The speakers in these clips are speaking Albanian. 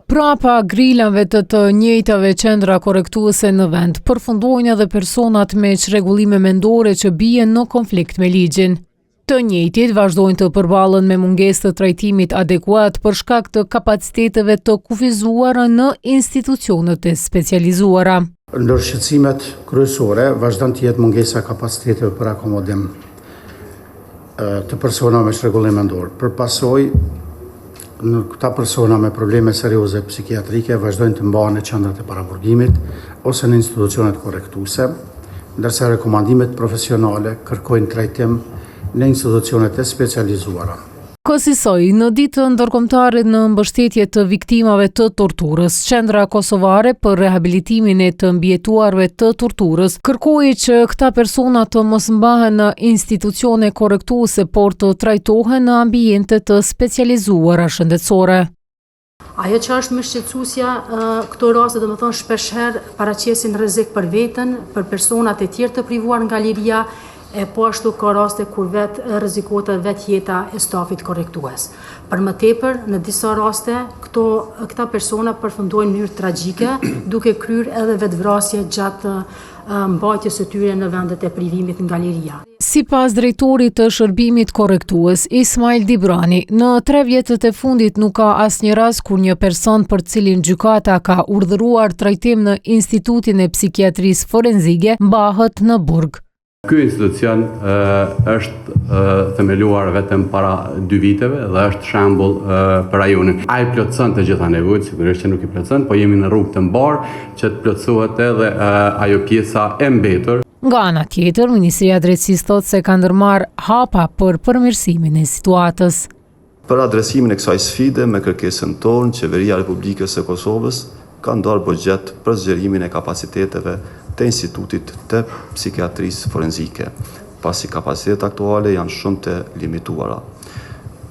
Prapa grilave të njëjtave qendra korrektuese në vend, përfundojnë edhe personat me çrregullime mendore që bien në konflikt me ligjin. Të njëjtit vazhdojnë të përballen me mungesë të trajtimit adekuat për shkak të kapaciteteve të kufizuara në institucionet e specializuara. Ndër shqetësimet kryesore vazhdon të jetë mungesa e kapaciteteve për akomodim të personave me çrregullim mendor. Për pasojë, këta persona me probleme serioze psikiatrike vazhdojnë të mbahen në qendrat e paraburgimit ose në institucionet korrektuese, ndërsa rekomandimet profesionale kërkojnë trajtim në institucionet e specializuara. Kësaj, në ditën ndërkombëtare në mbështetje të viktimave të torturës, Qendra Kosovare për Rehabilitimin e të Mbijetuarve të Torturës kërkoi që këta persona të mos mbahen në institucione korrektuese, por të trajtohen në ambiente të specializuara shëndetësore. Ajo që është më shqetësuesja, këto raste domethënë shpeshherë paraqesin rrezik për veten, për personat e tjerë të privuar nga liria, e po ashtu ka raste kur vetë rrezikohet vetë jeta e stafit korrektues. Për më tepër, në disa raste, këta persona përfundojnë në mënyrë tragjike, duke kryer edhe vetvrasje gjatë mbajtjes së tyre në vendet e privimit nga liria. Sipas drejtorit të shërbimit korrektues, Ismail Dibrani, në 3 vjetët e fundit nuk ka asnjë rast kur një person për cilin gjykata ka urdhëruar trajtim në Institutin e Psikiatrisë Forenzike mbahet në burg. Ky institucion është themeluar vetëm para 2 viteve dhe është shembull për rajonin. Ai plotson të gjitha nevojat, sigurisht që nuk i plotson, po jemi në rrugë të mbarë që të plotësohet edhe ajo pjesa e mbetur. Nga ana tjetër, Ministria e Drejtësisë thotë se ka ndërmarrë hapa për përmirësimin e situatës. Për adresimin e kësaj sfide me kërkesën tonë, Qeveria e Republikës së Kosovës ka ndarë buxhet për zgjerimin e kapaciteteve të Institutit të Psikiatrisë Forenzike, pasi kapacitetet aktuale janë shumë të limituara.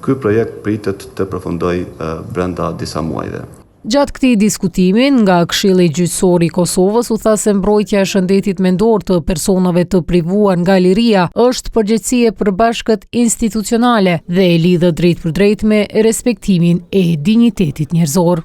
Ky projekt pritet të përfundojë brenda disa muajve. Gjatë këtij diskutimi, nga Këshilli Gjyqësor i Kosovës u tha se mbrojtja e shëndetit mendor të personave të privuar nga liria është përgjegjësi e përbashkët institucionale dhe e lidhet drejt për drejt me respektimin e dinjitetit njerëzor.